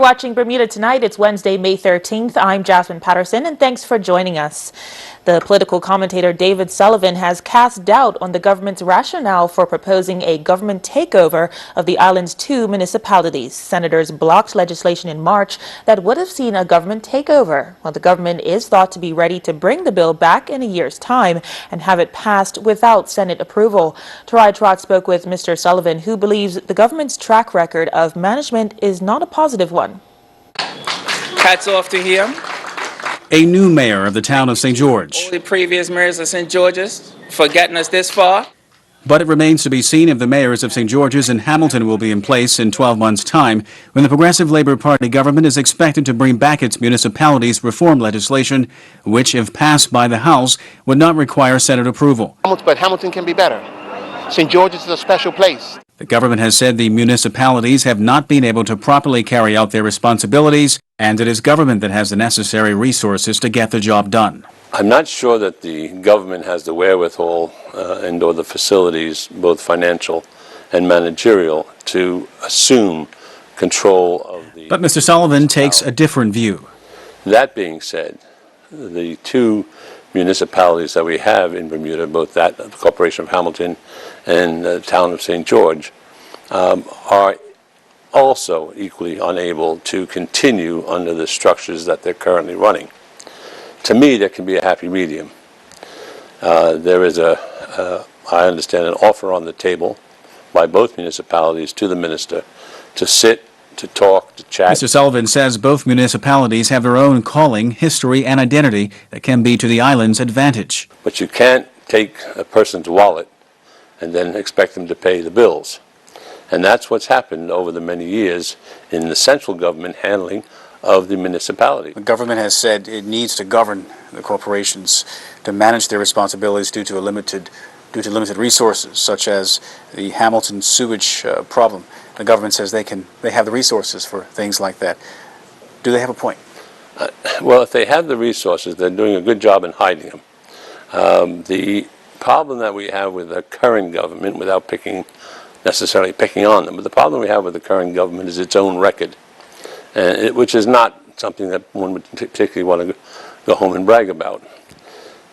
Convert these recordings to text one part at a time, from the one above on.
watching Bermuda Tonight. It's Wednesday, May 13th. I'm Jasmine Patterson, and thanks for joining us. The political commentator David Sullivan has cast doubt on the government's rationale for proposing a government takeover of the island's 2 municipalities. Senators blocked legislation in March that would have seen a government takeover. Well, the government is thought to be ready to bring the bill back in a year's time and have it passed without Senate approval. Tarai Trott spoke with Mr. Sullivan, who believes the government's track record of management is not a positive one. Hats off to him. A new mayor of the town of St. George. All the previous mayors of St. George's for getting us this far. But it remains to be seen if the mayors of St. George's and Hamilton will be in place in 12 months' time, when the Progressive Labour Party government is expected to bring back its municipalities reform legislation, which, if passed by the House, would not require Senate approval. But Hamilton can be better. St. George's is a special place. The government has said the municipalities have not been able to properly carry out their responsibilities, and it is government that has the necessary resources to get the job done. I'm not sure that the government has the wherewithal and/or the facilities, both financial and managerial, to assume control of the... But Mr. Sullivan takes a different view. That being said, the 2 municipalities that we have in Bermuda, both that the Corporation of Hamilton and the town of St. George, are also equally unable to continue under the structures that they're currently running. To me, there can be a happy medium. There is I understand, an offer on the table by both municipalities to the minister to sit, to talk, to chat. Mr. Sullivan says both municipalities have their own calling, history, and identity that can be to the island's advantage. But you can't take a person's wallet and then expect them to pay the bills. And that's what's happened over the many years in the central government handling of the municipality. The government has said it needs to govern the corporations to manage their responsibilities due to limited resources, such as the Hamilton sewage problem. The government says they have the resources for things like that. Do they have a point? Well, if they have the resources, they're doing a good job in hiding them. The problem that we have with the current government, without necessarily picking on them, but the problem we have with the current government is its own record, which is not something that one would particularly want to go home and brag about.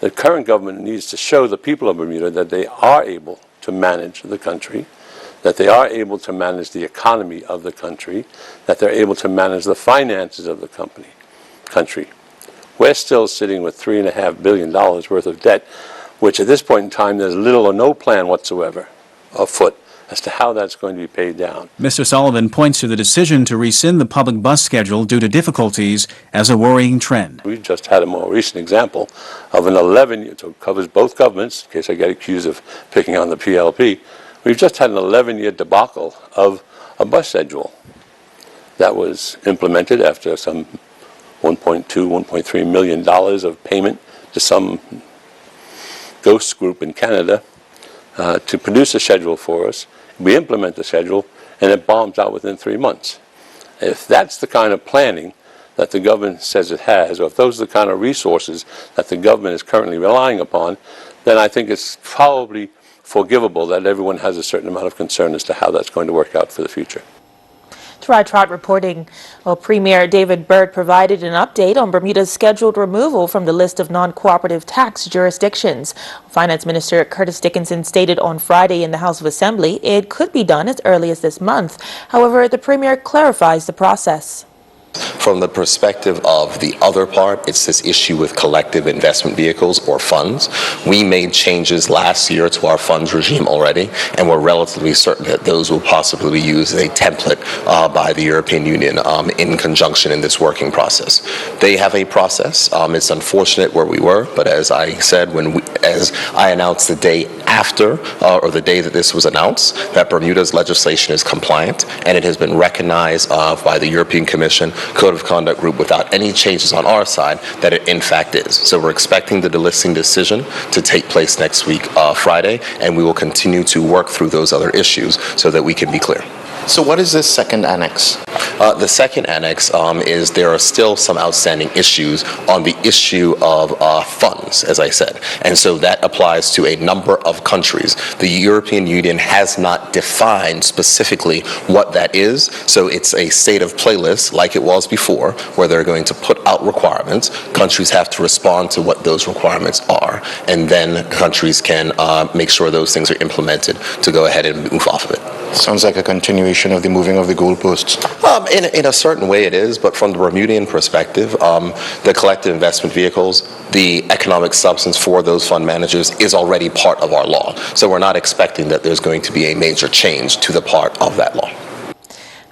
The current government needs to show the people of Bermuda that they are able to manage the country, that they are able to manage the economy of the country, that they're able to manage the finances of the country. We're still sitting with $3.5 billion worth of debt, which at this point in time there's little or no plan whatsoever afoot as to how that's going to be paid down. Mr. Sullivan points to the decision to rescind the public bus schedule due to difficulties as a worrying trend. We've just had a more recent example of an 11-year, so it covers both governments, in case I get accused of picking on the PLP. We've just had an 11-year debacle of a bus schedule that was implemented after some $1.3 million of payment to some ghost group in Canada to produce a schedule for us. We implement the schedule, and it bombs out within 3 months. If that's the kind of planning that the government says it has, or if those are the kind of resources that the government is currently relying upon, then I think it's probably forgivable that everyone has a certain amount of concern as to how that's going to work out for the future. Tarai Trott reporting. Well, Premier David Byrd provided an update on Bermuda's scheduled removal from the list of non-cooperative tax jurisdictions. Finance Minister Curtis Dickinson stated on Friday in the House of Assembly it could be done as early as this month. However, the Premier clarifies the process. From the perspective of the other part, it's this issue with collective investment vehicles or funds. We made changes last year to our funds regime already, and we're relatively certain that those will possibly be used as a template by the European Union in conjunction in this working process. They have a process. It's unfortunate where we were, but as I said, as I announced the day after, or the day that this was announced, that Bermuda's legislation is compliant, and it has been recognized by the European Commission Code of Conduct Group without any changes on our side that it in fact is. So we're expecting the delisting decision to take place next week, Friday, and we will continue to work through those other issues so that we can be clear. So what is this second annex? The second annex is there are still some outstanding issues on the issue of funds, as I said. And so that applies to a number of countries. The European Union has not defined specifically what that is. So it's a state of play list like it was before, where they're going to put out requirements. Countries have to respond to what those requirements are. And then countries can make sure those things are implemented to go ahead and move off of it. Sounds like a continuation of the moving of the goalposts. In a certain way it is, but from the Bermudian perspective, the collective investment vehicles, the economic substance for those fund managers is already part of our law. So we're not expecting that there's going to be a major change to the part of that law.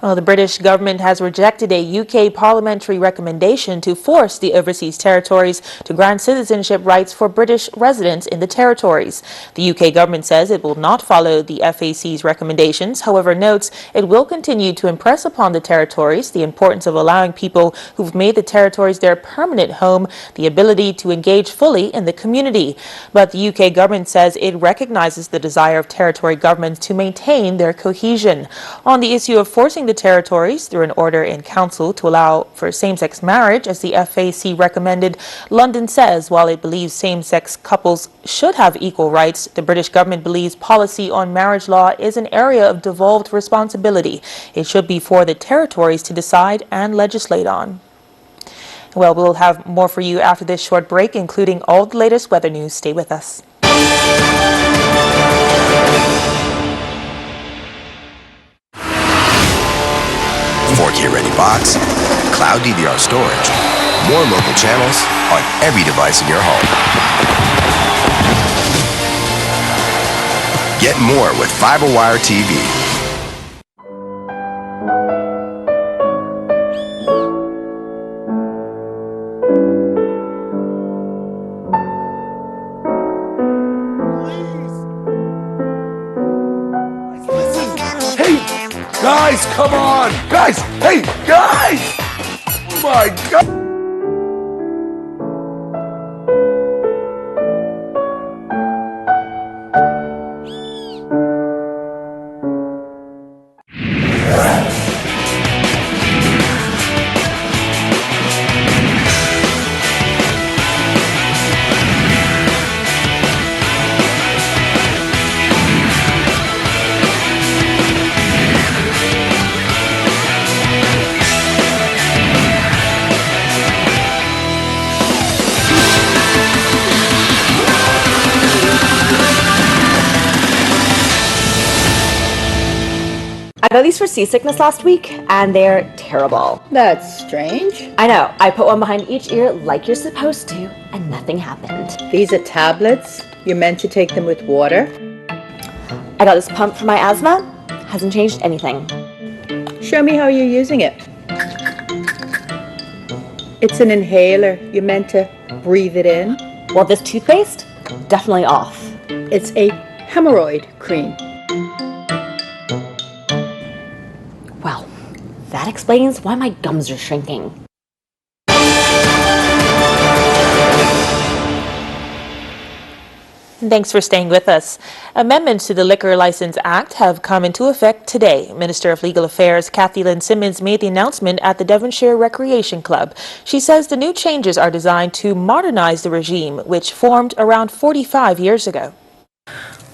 Well, the British government has rejected a UK parliamentary recommendation to force the overseas territories to grant citizenship rights for British residents in the territories. The UK government says it will not follow the FAC's recommendations, however notes it will continue to impress upon the territories the importance of allowing people who've made the territories their permanent home the ability to engage fully in the community. But the UK government says it recognizes the desire of territory governments to maintain their cohesion. On the issue of forcing the territories through an order in council to allow for same-sex marriage, as the FAC recommended, London says while it believes same-sex couples should have equal rights, the British government believes policy on marriage law is an area of devolved responsibility. It should be for the territories to decide and legislate on. Well, we'll have more for you after this short break, including all the latest weather news. Stay with us. 4K ready box, cloud DVR storage, more local channels on every device in your home. Get more with FiberWire TV. Guys, come on! Guys! Hey, guys! Oh my God! I got these for seasickness last week, and they're terrible. That's strange. I know. I put one behind each ear like you're supposed to, and nothing happened. These are tablets. You're meant to take them with water. I got this pump for my asthma. Hasn't changed anything. Show me how you're using it. It's an inhaler. You're meant to breathe it in. Well, this toothpaste? Definitely off. It's a hemorrhoid cream. Well, that explains why my gums are shrinking. Thanks for staying with us. Amendments to the Liquor License Act have come into effect today. Minister of Legal Affairs Kathy Lynn Simmons made the announcement at the Devonshire Recreation Club. She says the new changes are designed to modernize the regime, which formed around 45 years ago.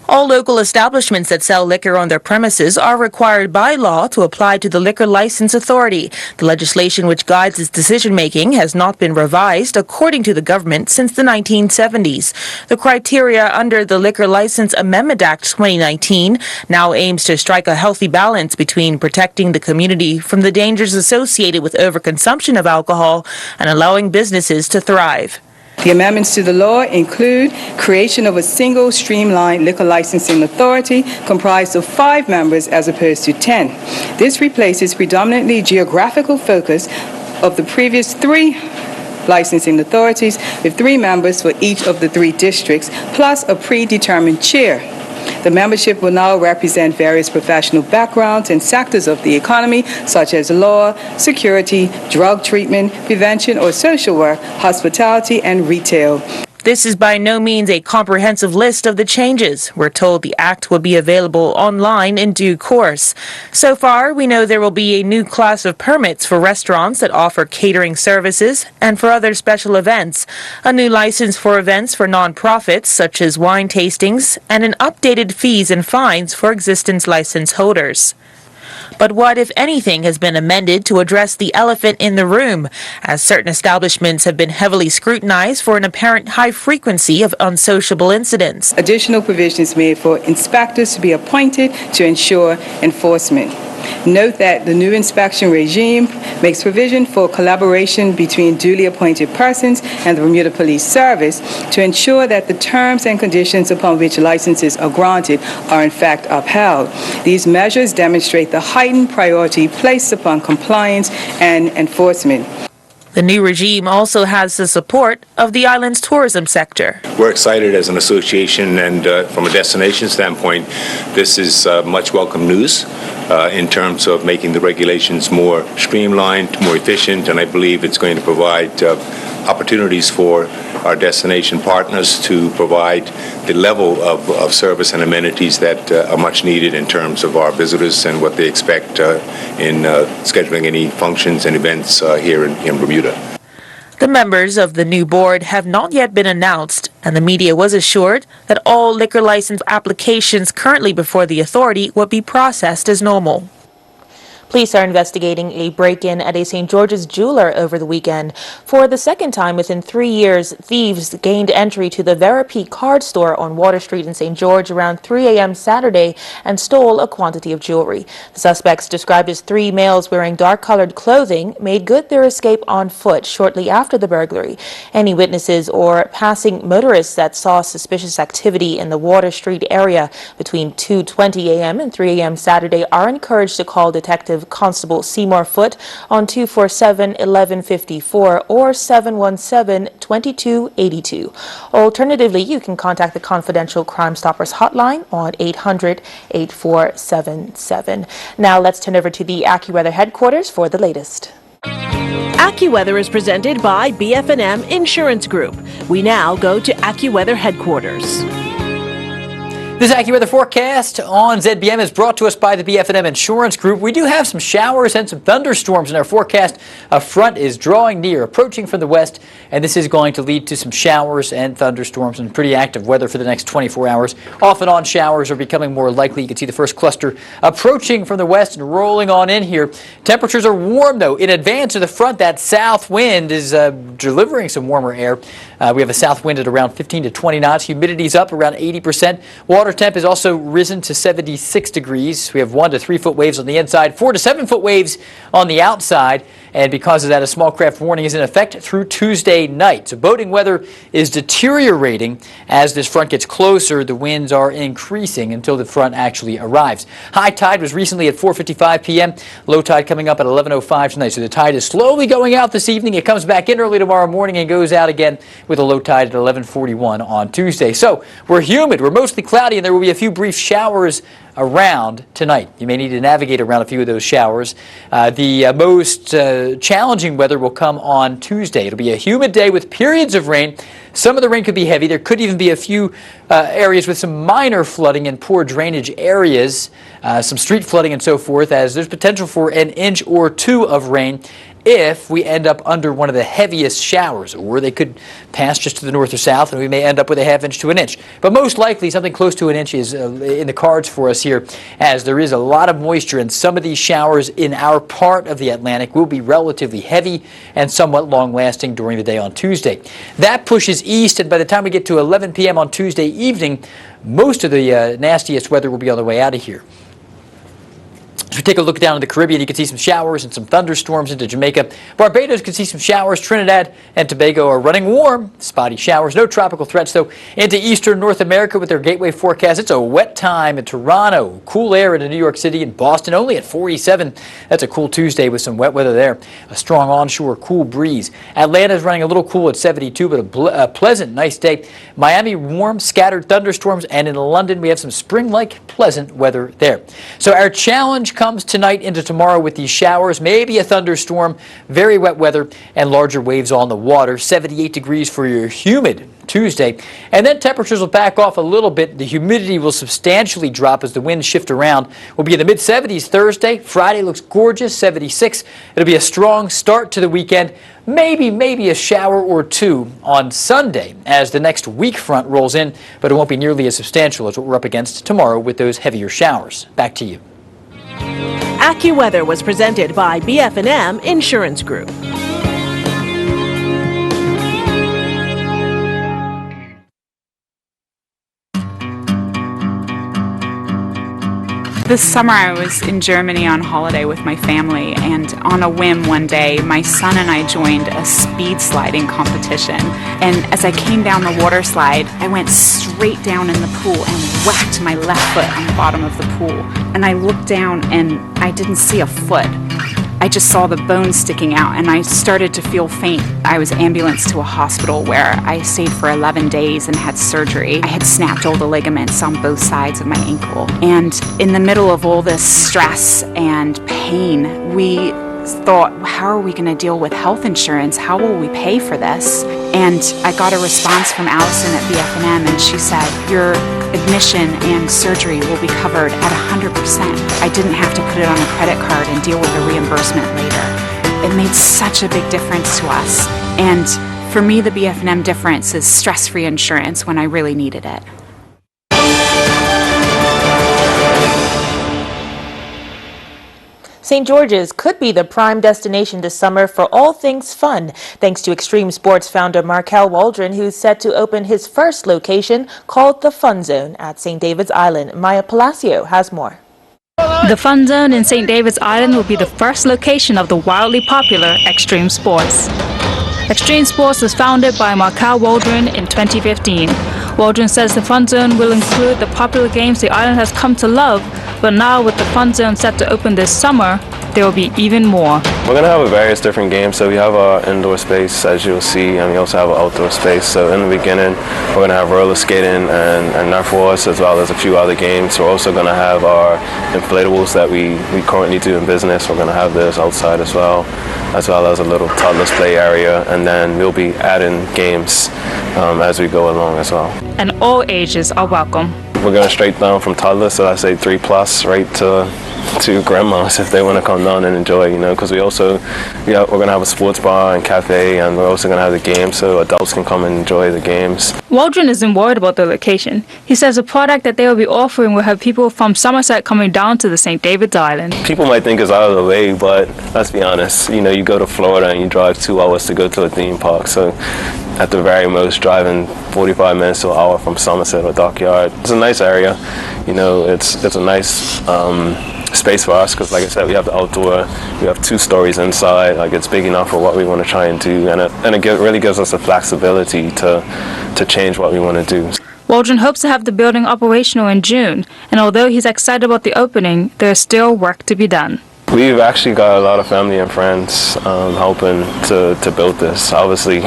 All local establishments that sell liquor on their premises are required by law to apply to the Liquor License Authority. The legislation which guides its decision-making has not been revised, according to the government, since the 1970s. The criteria under the Liquor License Amendment Act 2019 now aims to strike a healthy balance between protecting the community from the dangers associated with overconsumption of alcohol and allowing businesses to thrive. The amendments to the law include creation of a single streamlined liquor licensing authority comprised of 5 members as opposed to 10. This replaces predominantly geographical focus of the previous 3 licensing authorities with 3 members for each of the 3 districts, plus a predetermined chair. The membership will now represent various professional backgrounds and sectors of the economy, such as law, security, drug treatment, prevention or social work, hospitality, and retail. This is by no means a comprehensive list of the changes. We're told the act will be available online in due course. So far, we know there will be a new class of permits for restaurants that offer catering services and for other special events, a new license for events for nonprofits such as wine tastings, and an updated fees and fines for existing license holders. But what, if anything, has been amended to address the elephant in the room, as certain establishments have been heavily scrutinized for an apparent high frequency of unsociable incidents? Additional provisions made for inspectors to be appointed to ensure enforcement. Note that the new inspection regime makes provision for collaboration between duly appointed persons and the Bermuda Police Service to ensure that the terms and conditions upon which licenses are granted are in fact upheld. These measures demonstrate the heightened priority placed upon compliance and enforcement. The new regime also has the support of the island's tourism sector. We're excited as an association, and from a destination standpoint, this is much welcome news in terms of making the regulations more streamlined, more efficient, and I believe it's going to provide opportunities for our destination partners to provide the level of service and amenities that are much needed in terms of our visitors and what they expect in scheduling any functions and events here in Bermuda. The members of the new board have not yet been announced, and the media was assured that all liquor license applications currently before the authority would be processed as normal. Police are investigating a break-in at a St. George's jeweler over the weekend. For the second time within 3 years, thieves gained entry to the Veripeak card store on Water Street in St. George around 3 a.m. Saturday and stole a quantity of jewelry. The suspects, described as 3 males wearing dark-colored clothing, made good their escape on foot shortly after the burglary. Any witnesses or passing motorists that saw suspicious activity in the Water Street area between 2:20 a.m. and 3 a.m. Saturday are encouraged to call Detective Constable Seymour Foote on 247-1154 or 717-2282. Alternatively, you can contact the Confidential Crime Stoppers hotline on 800-8477. Now let's turn over to the AccuWeather headquarters for the latest. AccuWeather is presented by BF&M Insurance Group. We now go to AccuWeather headquarters. This AccuWeather forecast on ZBM is brought to us by the BF&M Insurance Group. We do have some showers and some thunderstorms in our forecast. A front is drawing near, approaching from the west, and this is going to lead to some showers and thunderstorms and pretty active weather for the next 24 hours. Off and on showers are becoming more likely. You can see the first cluster approaching from the west and rolling on in here. Temperatures are warm, though. In advance of the front, that south wind is delivering some warmer air. We have a south wind at around 15 to 20 knots. Humidity's up around 80%. Water temp has also risen to 76 degrees. We have 1 to 3 foot waves on the inside, 4 to 7 foot waves on the outside. And because of that, a small craft warning is in effect through Tuesday night. So boating weather is deteriorating as this front gets closer. The winds are increasing until the front actually arrives. High tide was recently at 4:55 p.m. Low tide coming up at 11:05 tonight. So the tide is slowly going out this evening. It comes back in early tomorrow morning and goes out again with a low tide at 11:41 on Tuesday. So we're humid. We're mostly cloudy, and there will be a few brief showers around tonight. You may need to navigate around a few of those showers. The most challenging weather will come on Tuesday. It'll be a humid day with periods of rain. Some of the rain could be heavy. There could even be a few areas with some minor flooding and poor drainage areas, some street flooding and so forth, as there's potential for an inch or two of rain if we end up under one of the heaviest showers, or they could pass just to the north or south, and we may end up with a ½ inch to an inch. But most likely, something close to an inch is in the cards for us here, as there is a lot of moisture, and some of these showers in our part of the Atlantic will be relatively heavy and somewhat long-lasting during the day on Tuesday. That pushes east, and by the time we get to 11 p.m. on Tuesday evening, most of the nastiest weather will be on the way out of here. As we take a look down in the Caribbean, you can see some showers and some thunderstorms into Jamaica. Barbados can see some showers. Trinidad and Tobago are running warm. Spotty showers. No tropical threats, though. Into eastern North America with their gateway forecast. It's a wet time in Toronto. Cool air into New York City and Boston only at 47. That's a cool Tuesday with some wet weather there. A strong onshore cool breeze. Atlanta is running a little cool at 72, but a pleasant, nice day. Miami, warm, scattered thunderstorms. And in London, we have some spring-like pleasant weather there. So our challenge comes comes tonight into tomorrow with these showers, maybe a thunderstorm, very wet weather, and larger waves on the water. 78 degrees for your humid Tuesday. And then temperatures will back off a little bit. The humidity will substantially drop as the winds shift around. We'll be in the mid-70s Thursday. Friday looks gorgeous, 76. It'll be a strong start to the weekend. Maybe a shower or two on Sunday as the next weak front rolls in, but it won't be nearly as substantial as what we're up against tomorrow with those heavier showers. Back to you. AccuWeather was presented by BF&M Insurance Group. This summer I was in Germany on holiday with my family, and on a whim one day my son and I joined a speed sliding competition, and as I came down the water slide I went straight down in the pool and whacked my left foot on the bottom of the pool, and I looked down and I didn't see a foot. I just saw the bones sticking out and I started to feel faint. I was ambulanced to a hospital where I stayed for 11 days and had surgery. I had snapped all the ligaments on both sides of my ankle. And in the middle of all this stress and pain, we thought, how are we going to deal with health insurance? How will we pay for this? And I got a response from Allison at BF&M, and she said, your admission and surgery will be covered at 100%. I didn't have to put it on a credit card and deal with a reimbursement later. It made such a big difference to us. And for me, the BF&M difference is stress-free insurance when I really needed it. St. George's could be the prime destination this summer for all things fun, thanks to Extreme Sports founder Markel Waldron, who's set to open his first location called the Fun Zone at St. David's Island. Maya Palacio has more. The Fun Zone in St. David's Island will be the first location of the wildly popular Extreme Sports. Extreme Sports was founded by Markel Waldron in 2015. Waldron says the Fun Zone will include the popular games the island has come to love, but now with the Fun Zone set to open this summer, there will be even more. We're going to have various different games. So we have our indoor space, as you'll see, and we also have an outdoor space. So in the beginning, we're going to have roller skating and Nerf wars, as well as a few other games. We're also going to have our inflatables that we currently do in business. We're going to have this outside as well as a little toddler's play area. And then we'll be adding games as we go along as well. And all ages are welcome. We're going straight down from toddlers, so I say 3+, right to grandmas if they want to come down and enjoy, because we're going to have a sports bar and cafe, and we're also going to have the games so adults can come and enjoy the games. Waldron isn't worried about the location. He says the product that they will be offering will have people from Somerset coming down to the St. David's Island. People might think it's out of the way, but let's be honest, you go to Florida and you drive 2 hours to go to a theme park, so at the very most driving 45 minutes to an hour from Somerset or Dockyard. It's a nice area, it's a nice space for us, because like I said, we have the outdoor, we have 2 stories inside, it's big enough for what we want to try and do, and it really gives us the flexibility to change what we want to do. Waldron hopes to have the building operational in June, and although he's excited about the opening, there's still work to be done. We've actually got a lot of family and friends helping to build this. Obviously,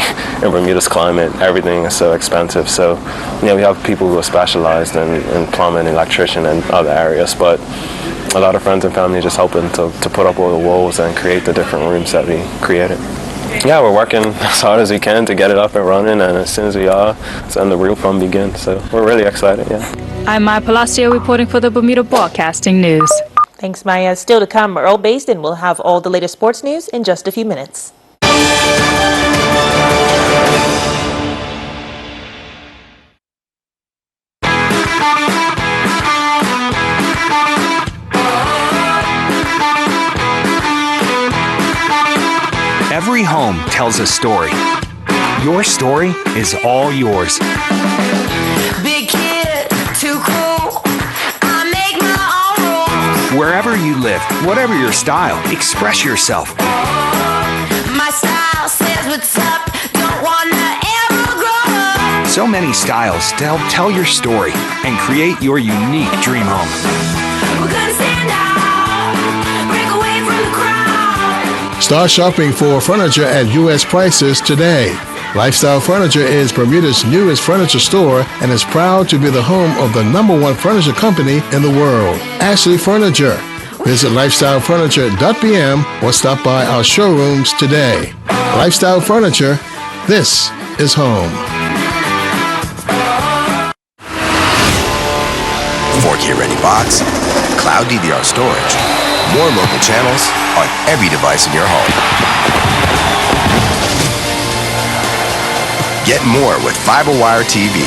in Bermuda's climate, everything is so expensive. So, we have people who are specialized in plumbing, electrician, and other areas. But a lot of friends and family just helping to put up all the walls and create the different rooms that we created. Yeah, we're working as hard as we can to get it up and running, and as soon as we are, it's when the real fun begins. So we're really excited, yeah. I'm Maya Palacio reporting for the Bermuda Broadcasting News. Thanks, Maya. Still to come, Earl Basden will have all the latest sports news in just a few minutes. Every home tells a story. Your story is all yours. Big kid, too cool. I make my own rules. Wherever you live, whatever your style, express yourself. My style says what's up. Don't wanna ever grow up. So many styles to help tell your story and create your unique dream home. We're gonna stand out, break away from the crowd. Start shopping for furniture at U.S. prices today. Lifestyle Furniture is Bermuda's newest furniture store and is proud to be the home of the #1 furniture company in the world, Ashley Furniture. Visit lifestylefurniture.bm or stop by our showrooms today. Lifestyle Furniture, this is home. 4K ready box, cloud DVR storage, more local channels on every device in your home. Get more with FiberWire TV.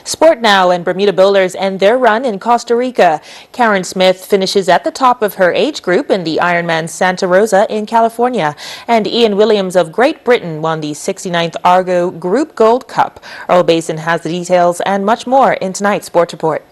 Sport now, and Bermuda bowlers end their run in Costa Rica. Karen Smith finishes at the top of her age group in the Ironman Santa Rosa in California. And Ian Williams of Great Britain won the 69th Argo Group Gold Cup. Earl Basin has the details and much more in tonight's Sports Report.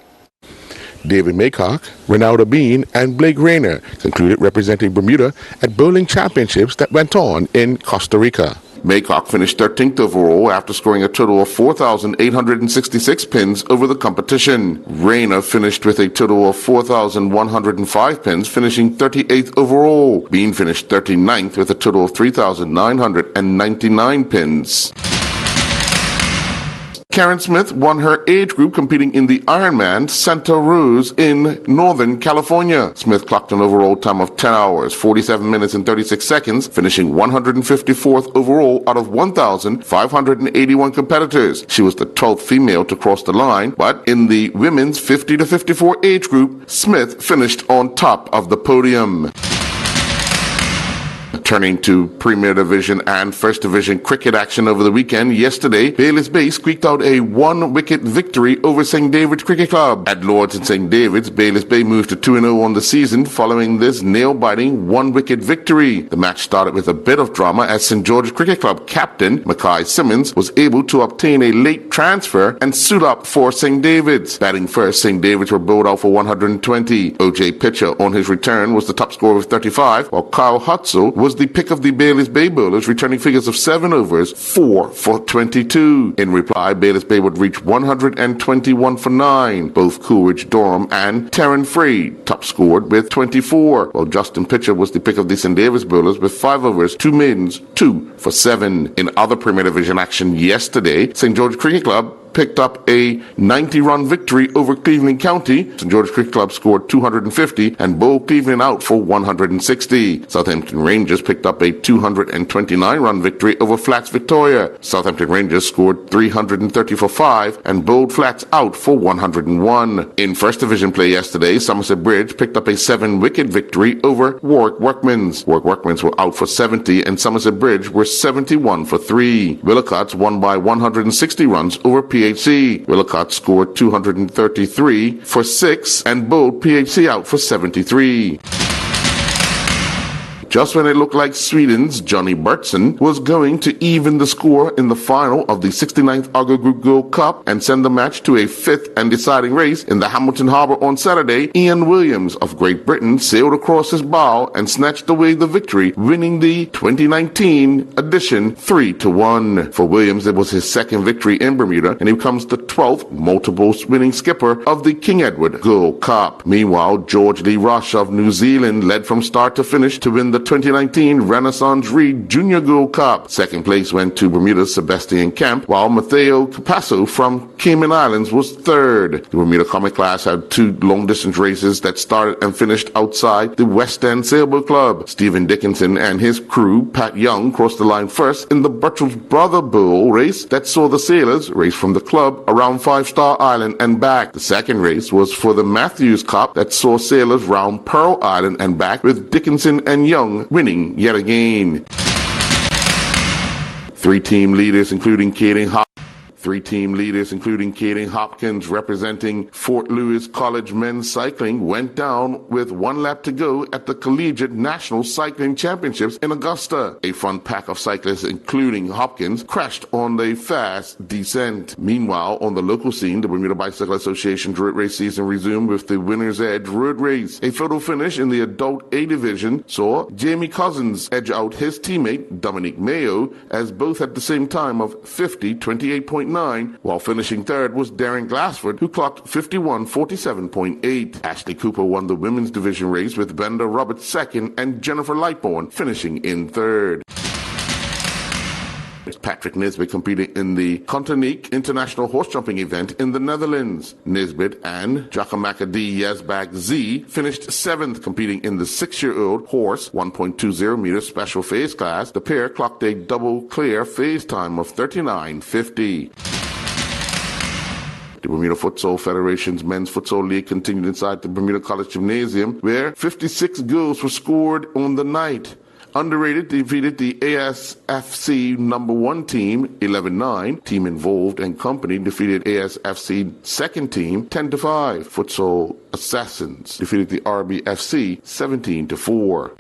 David Maycock, Ronaldo Bean, and Blake Rayner concluded representing Bermuda at bowling championships that went on in Costa Rica. Maycock finished 13th overall after scoring a total of 4,866 pins over the competition. Rayner finished with a total of 4,105 pins, finishing 38th overall. Bean finished 39th with a total of 3,999 pins. Karen Smith won her age group competing in the Ironman Santa Rosa in Northern California. Smith clocked an overall time of 10 hours, 47 minutes and 36 seconds, finishing 154th overall out of 1,581 competitors. She was the 12th female to cross the line, but in the women's 50 to 54 age group, Smith finished on top of the podium. Turning to Premier Division and First Division cricket action over the weekend, yesterday, Baylis Bay squeaked out a one-wicket victory over St. David's Cricket Club. At Lords and St. David's, Baylis Bay moved to 2-0 on the season following this nail-biting one-wicket victory. The match started with a bit of drama as St. George's Cricket Club captain Mackay Simmons was able to obtain a late transfer and suit up for St. David's. Batting first, St. David's were bowled out for 120. O.J. Pitcher on his return was the top scorer with 35, while Kyle Hutzel was the pick of the Baylis Bay bowlers, returning figures of 7 overs, 4 for 22. In reply, Baylis Bay would reach 121 for 9. Both Coolidge, Durham, and Terran Frey top scored with 24, while Justin Pitcher was the pick of the St. Davis bowlers with 5 overs, 2 maidens, 2 for 7. In other Premier Division action yesterday, St. George Cricket Club picked up a 90-run victory over Cleveland County. St. George Cricket Club scored 250 and bowled Cleveland out for 160. Southampton Rangers picked up a 229-run victory over Flats Victoria. Southampton Rangers scored 330 for 5 and bowled Flats out for 101. In First Division play yesterday, Somerset Bridge picked up a 7-wicket victory over Warwick Workmen's. Warwick Workmen's were out for 70 and Somerset Bridge were 71 for 3. Willicotts won by 160 runs over PHC. Willicott scored 233 for 6 and bowled PHC out for 73. Just when it looked like Sweden's Johnny Bertson was going to even the score in the final of the 69th Argo Group Gold Cup and send the match to a 5th and deciding race in the Hamilton Harbour on Saturday, Ian Williams of Great Britain sailed across his bow and snatched away the victory, winning the 2019 edition 3-1. For Williams, it was his second victory in Bermuda, and he becomes the 12th multiple winning skipper of the King Edward Gold Cup. Meanwhile, George Lee Rush of New Zealand led from start to finish to win the 2019 Renaissance Reed Junior Gold Cup. Second place went to Bermuda's Sebastian Kemp, while Mateo Capasso from Cayman Islands was third. The Bermuda Comic Class had 2 long-distance races that started and finished outside the West End Sailboat Club. Stephen Dickinson and his crew, Pat Young, crossed the line first in the Buttrell's Brother Bowl race that saw the sailors race from the club around 5-Star Island and back. The second race was for the Matthews Cup that saw sailors round Pearl Island and back, with Dickinson and Young winning yet again. 3 team leaders, including Kaden Hart, Three team leaders, including Kaden Hopkins, representing Fort Lewis College men's cycling, went down with 1 lap to go at the Collegiate National Cycling Championships in Augusta. A front pack of cyclists, including Hopkins, crashed on the fast descent. Meanwhile, on the local scene, the Bermuda Bicycle Association's road race season resumed with the Winner's Edge road race. A photo finish in the Adult A division saw Jamie Cousins edge out his teammate Dominic Mayo, as both at the same time of 50:28.9, while finishing third was Darren Glassford, who clocked 51:47.8. Ashley Cooper won the women's division race, with Benda Roberts second and Jennifer Lightbourne finishing in third. Patrick Nisbet competed in the Kontaniek International Horse Jumping event in the Netherlands. Nisbet and Jakamaka D. Yazbak Z finished 7th, competing in the 6-year-old horse 1.20 meter special phase class. The pair clocked a double clear phase time of 39:50. The Bermuda Futsal Federation's Men's Futsal League continued inside the Bermuda College Gymnasium, where 56 goals were scored on the night. Underrated defeated the ASFC number 1 team 11-9. Team Involved and Company defeated ASFC second team 10-5. Futsal Assassins defeated the RBFC 17-4.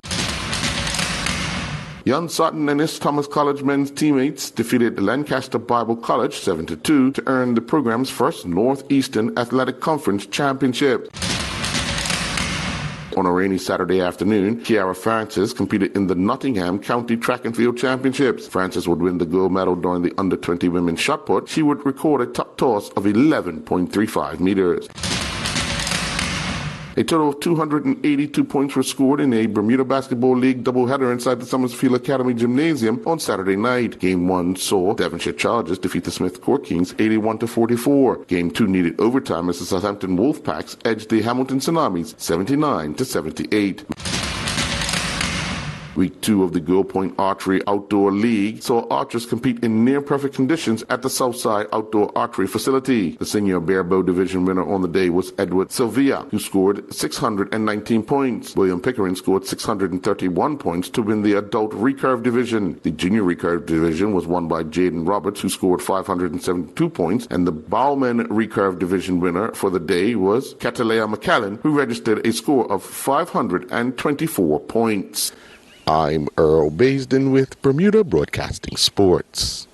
Jan Sutton and his Thomas College men's teammates defeated Lancaster Bible College 7-2 to earn the program's first Northeastern Athletic Conference championship. On a rainy Saturday afternoon, Kiara Francis competed in the Nottingham County Track and Field Championships. Francis would win the gold medal during the under-20 women's shot put. She would record a top toss of 11.35 meters. A total of 282 points were scored in a Bermuda Basketball League doubleheader inside the Summersfield Academy Gymnasium on Saturday night. Game 1 saw Devonshire Chargers defeat the Smith Court Kings 81-44. Game 2 needed overtime as the Southampton Wolfpacks edged the Hamilton Tsunamis 79-78. Week 2 of the Girl Point Archery Outdoor League saw archers compete in near-perfect conditions at the Southside Outdoor Archery Facility. The senior barebow division winner on the day was Edward Sylvia, who scored 619 points. William Pickering scored 631 points to win the adult recurve division. The junior recurve division was won by Jaden Roberts, who scored 572 points, and the bowman recurve division winner for the day was Catalea McCallan, who registered a score of 524 points. I'm Earl Baisden with Bermuda Broadcasting Sports.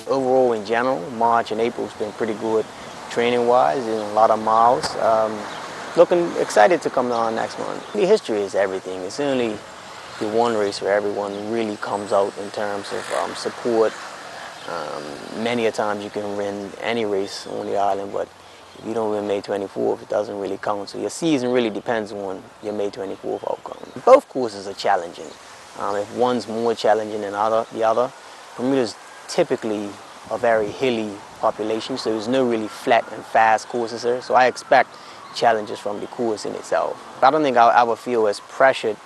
Overall, in general, March and April has been pretty good training-wise, and a lot of miles. Looking excited to come on next month. The history is everything. It's only the one race where everyone really comes out in terms of support. Many a times you can win any race on the island, but if you don't win May 24th, it doesn't really count. So your season really depends on your May 24th outcome. Both courses are challenging. If one's more challenging than the other, Bermuda's typically a very hilly population, so there's no really flat and fast courses there. So I expect challenges from the course in itself. I don't think I'll ever feel as pressured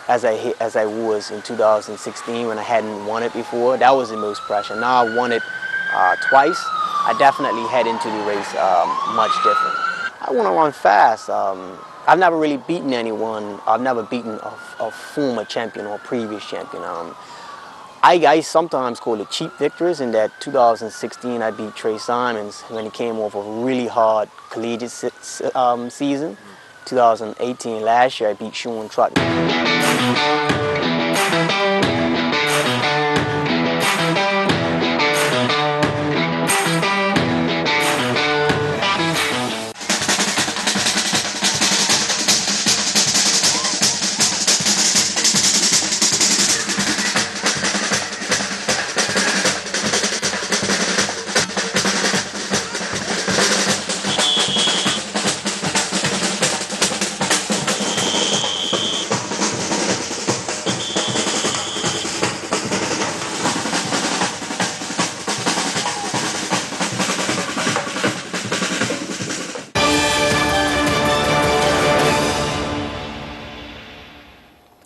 as I was in 2016 when I hadn't won it before. That was the most pressure. Now I won it twice. I definitely head into the race much different. I want to run fast. I've never really beaten anyone. I've never beaten a former champion or previous champion. I sometimes call it cheap victories. In that 2016 I beat Trey Simons when he came off a really hard collegiate season. 2018, last year, I beat Sean Trutton.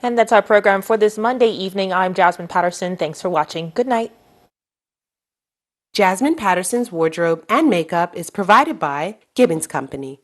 And that's our program for this Monday evening. I'm Jasmine Patterson. Thanks for watching. Good night. Jasmine Patterson's wardrobe and makeup is provided by Gibbons Company.